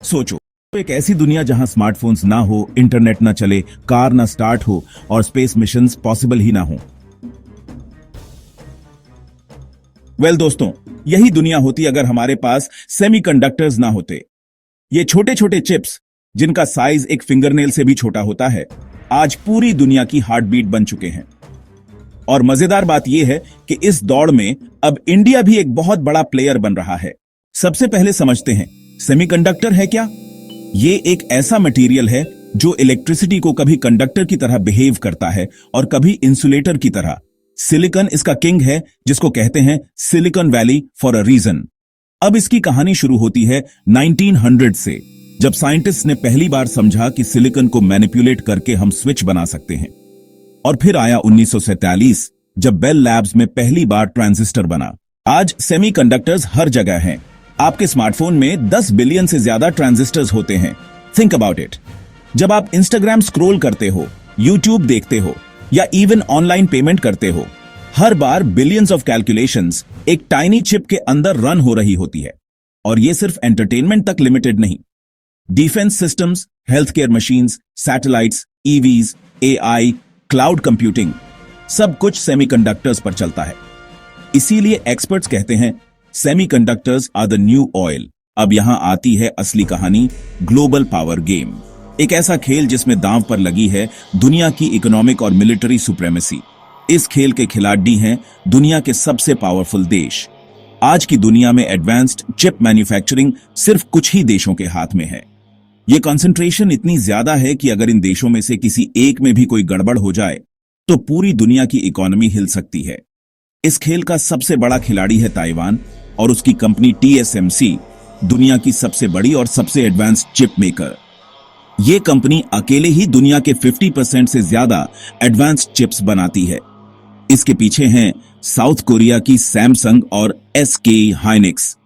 सोचो, तो एक ऐसी दुनिया जहां स्मार्टफोन्स ना हो, इंटरनेट ना चले, कार ना स्टार्ट हो और स्पेस मिशंस पॉसिबल ही ना हो। दोस्तों, यही दुनिया होती अगर हमारे पास सेमीकंडक्टर्स ना होते। ये छोटे छोटे चिप्स जिनका साइज एक फिंगरनेल से भी छोटा होता है, आज पूरी दुनिया की हार्ट बीट बन चुके हैं। और मजेदार बात यह है कि इस दौड़ में अब इंडिया भी एक बहुत बड़ा प्लेयर बन रहा है। सबसे पहले समझते हैं, सेमीकंडक्टर है क्या? ये एक ऐसा मटेरियल है जो इलेक्ट्रिसिटी को कभी कंडक्टर की तरह बिहेव करता है और कभी इंसुलेटर की तरह। सिलिकॉन इसका किंग है, जिसको कहते हैं silicon valley for a reason. अब इसकी कहानी शुरू होती है 1900 से, जब साइंटिस्ट ने पहली बार समझा कि सिलिकॉन को मैनिपुलेट करके हम स्विच बना सकते हैं। और फिर आया 1947, जब बेल लैब्स में पहली बार ट्रांजिस्टर बना। आज सेमीकंडक्टर्स हर जगह हैं। आपके स्मार्टफोन में 10 बिलियन से ज्यादा ट्रांजिस्टर्स होते हैं। Think about it. जब आप इंस्टाग्राम स्क्रॉल करते हो, यूट्यूब देखते हो या इवन ऑनलाइन पेमेंट करते हो, हर बार बिलियंस ऑफ कैलकुलेशंस एक टाइनी चिप के अंदर रन हो रही होती है। और ये सिर्फ एंटरटेनमेंट तक लिमिटेड नहीं। Defence systems, health care machines, satellites, EVs, AI, cloud computing, सब कुछ सेमीकंडक्टर्स पर चलता है। इसीलिए एक्सपर्ट्स कहते हैं semiconductors are the new oil. अब यहां आती है असली कहानी, ग्लोबल पावर गेम। एक ऐसा खेल जिसमें दांव पर लगी है दुनिया की इकोनॉमिक और मिलिट्री सुप्रीमेसी। इस खेल के खिलाड़ी हैं दुनिया के सबसे पावरफुल देश। आज की दुनिया में एडवांस्ड चिप मैन्युफैक्चरिंग सिर्फ कुछ ही देशों के हाथ में है। ये कंसंट्रेशन इतनी ज्यादा है कि अगर इन देशों में से किसी एक में भी कोई गड़बड़ हो जाए तो पूरी दुनिया की इकोनॉमी हिल सकती है। इस खेल का सबसे बड़ा खिलाड़ी है ताइवान और उसकी कंपनी TSMC, दुनिया की सबसे बड़ी और सबसे एडवांस्ड चिप मेकर। ये कंपनी अकेले ही दुनिया के 50% से ज्यादा एडवांस्ड चिप्स बनाती है। इसके पीछे हैं साउथ कोरिया की सैमसंग और SK हाइनिक्स।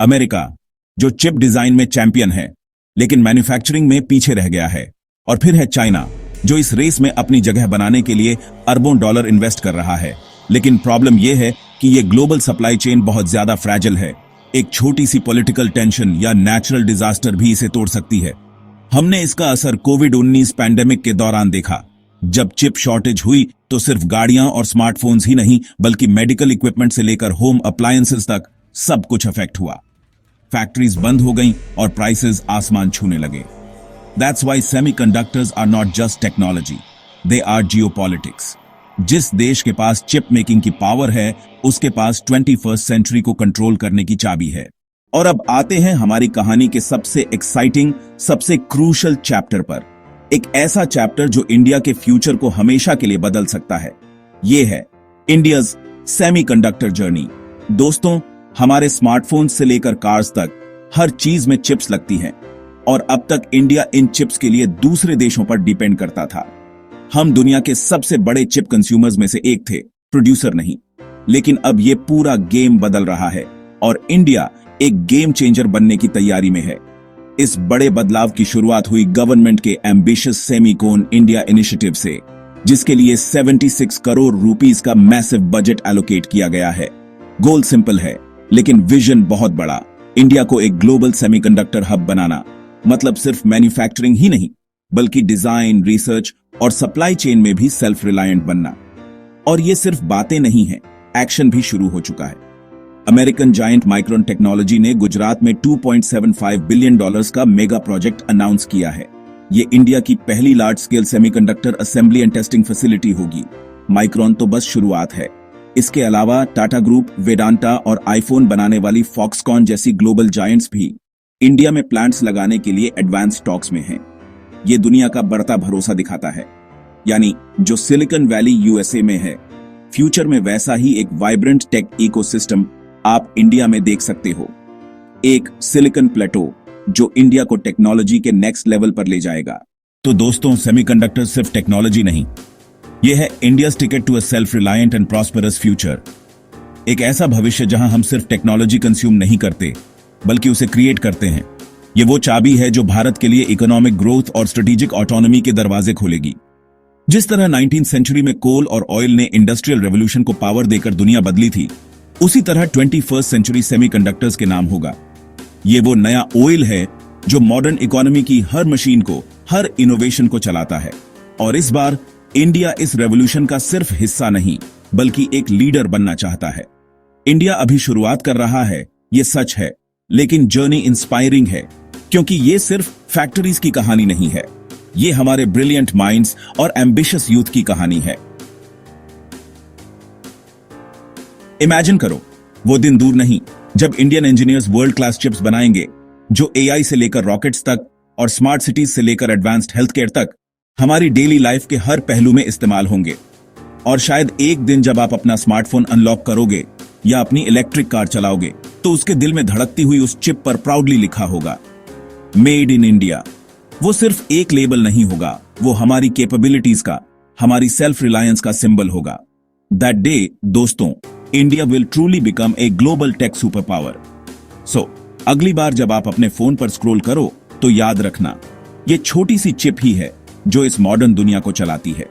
अमेरिका, जो चिप डिजाइन में चैंपियन है लेकिन मैन्युफैक्चरिंग में पीछे रह गया है। और फिर है चाइना, जो इस रेस में अपनी जगह बनाने के लिए अरबों डॉलर इन्वेस्ट कर रहा है। लेकिन प्रॉब्लम यह है कि यह ग्लोबल सप्लाई चेन बहुत ज्यादा फ्रैजिल है। एक छोटी सी पॉलिटिकल टेंशन या नेचुरल डिजास्टर भी इसे तोड़ सकती है। हमने इसका असर कोविड-19 पैंडेमिक के दौरान देखा। जब चिप शॉर्टेज हुई तो सिर्फ गाड़ियां और स्मार्टफोन्स ही नहीं, बल्कि मेडिकल इक्विपमेंट से लेकर होम अप्लायंसेस तक सब कुछ अफेक्ट हुआ। फैक्ट्रीज बंद हो गईं और प्राइसेस आसमान छूने लगे। That's why semiconductors are not just technology, they are geopolitics. जिस देश के पास चिप मेकिंग की पावर है, उसके पास 21st सेंचुरी को कंट्रोल करने की चाबी है। और अब आते हैं हमारी कहानी के सबसे एक्साइटिंग, सबसे क्रूशल चैप्टर पर। एक ऐसा चैप्टर जो इंडिया के फ्यूचर को हमेशा के लिए बदल सकता है। ये है इंडियाज सेमीकंडक्टर जर्नी। दोस्तों, हमारे स्मार्टफोन से लेकर कार्स तक हर चीज में चिप्स लगती हैं। और अब तक इंडिया इन चिप्स के लिए दूसरे देशों पर डिपेंड करता था। हम दुनिया के सबसे बड़े चिप कंज्यूमर्स में से एक थे, प्रोड्यूसर नहीं। लेकिन अब ये पूरा गेम बदल रहा है और इंडिया एक गेम चेंजर बनने की तैयारी में है। इस बड़े बदलाव की शुरुआत हुई गवर्नमेंट के एम्बिशियस सेमीकोन इंडिया इनिशिएटिव से, जिसके लिए 76 करोड़ रुपीस का मैसिव बजट एलोकेट किया गया है। गोल सिंपल है, लेकिन विजन बहुत बड़ा। इंडिया को एक ग्लोबल सेमीकंडक्टर हब बनाना। मतलब सिर्फ मैन्युफैक्चरिंग ही नहीं, बल्कि डिजाइन, रिसर्च और सप्लाई चेन में भी सेल्फ रिलायंट बनना। और ये सिर्फ बातें नहीं हैं, एक्शन भी शुरू हो चुका है। अमेरिकन जायंट माइक्रोन टेक्नोलॉजी ने गुजरात में $2.75 बिलियन का मेगा प्रोजेक्ट अनाउंस किया है। ये इंडिया की पहली large scale semiconductor assembly and testing facility होगी। माइक्रोन तो बस शुरुआत है। इसके अलावा टाटा ग्रुप, वेदांता और आईफोन बनाने वाली फॉक्सकॉन जैसी ग्लोबल जायंट्स भी इंडिया में प्लांट्स लगाने के लिए एडवांस स्टॉक्स में हैं। ये दुनिया का बढ़ता भरोसा दिखाता है। यानी जो सिलिकॉन वैली USA में है, फ्यूचर में वैसा ही एक वाइब्रेंट टेक इकोसिस्टम आप इंडिया में देख सकते हो। एक सिलिकॉन प्लेटो जो इंडिया को टेक्नोलॉजी के नेक्स्ट लेवल पर ले जाएगा। तो दोस्तों, सेमीकंडक्टर सिर्फ टेक्नोलॉजी नहीं, यह है India's ticket to a self reliant and prosperous future. एक ऐसा भविष्य जहां हम सिर्फ टेक्नोलॉजी कंज्यूम नहीं करते, बल्कि उसे क्रिएट करते हैं। ये वो चाबी है जो भारत के लिए इकोनॉमिक ग्रोथ और स्ट्रेटेजिक ऑटोनॉमी के दरवाजे खोलेगी। जिस तरह 19th सेंचुरी में कोल और ऑयल ने इंडस्ट्रियल रेवोल्यूशन को पावर देकर दुनिया बदली थी, उसी तरह 21st सेंचुरी सेमीकंडक्टर्स के नाम होगा। ये वो नया ऑयल है जो मॉडर्न इकोनॉमी की हर मशीन को, हर इनोवेशन को चलाता है। और इस बार इंडिया इस रेवोल्यूशन का सिर्फ हिस्सा नहीं बल्कि एक लीडर बनना चाहता है। इंडिया अभी शुरुआत कर रहा है, ये सच है, लेकिन जर्नी इंस्पायरिंग है, क्योंकि ये सिर्फ फैक्ट्रीज की कहानी नहीं है, ये हमारे ब्रिलियंट माइंड्स और एम्बिशियस यूथ की कहानी है। इमेजिन करो, वो दिन दूर नहीं जब Indian engineers world class chips बनाएंगे जो एआई से लेकर रॉकेट्स तक और स्मार्ट सिटीज से लेकर एडवांस्ड हेल्थ केयर तक हमारी डेली लाइफ के हर पहलू में इस्तेमाल होंगे। और शायद एक दिन जब आप अपना स्मार्टफोन अनलॉक करोगे या अपनी इलेक्ट्रिक कार चलाओगे तो उसके दिल में धड़कती हुई उस चिप पर प्राउडली लिखा होगा मेड इन इंडिया। वो सिर्फ एक लेबल नहीं होगा, वो हमारी कैपेबिलिटीज का, हमारी सेल्फ रिलायंस का सिंबल होगा। दैट डे दोस्तों, India will truly become a global tech super power. So अगली बार जब आप अपने फोन पर स्क्रॉल करो तो याद रखना, ये छोटी सी चिप ही है जो इस मॉडर्न दुनिया को चलाती है।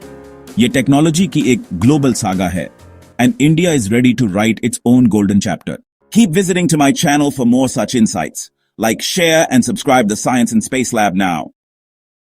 ये टेक्नोलॉजी की एक ग्लोबल सागा है and India is ready to write its own golden chapter. Keep visiting to my channel for more such insights. Like, share and subscribe the Science and Space Lab now.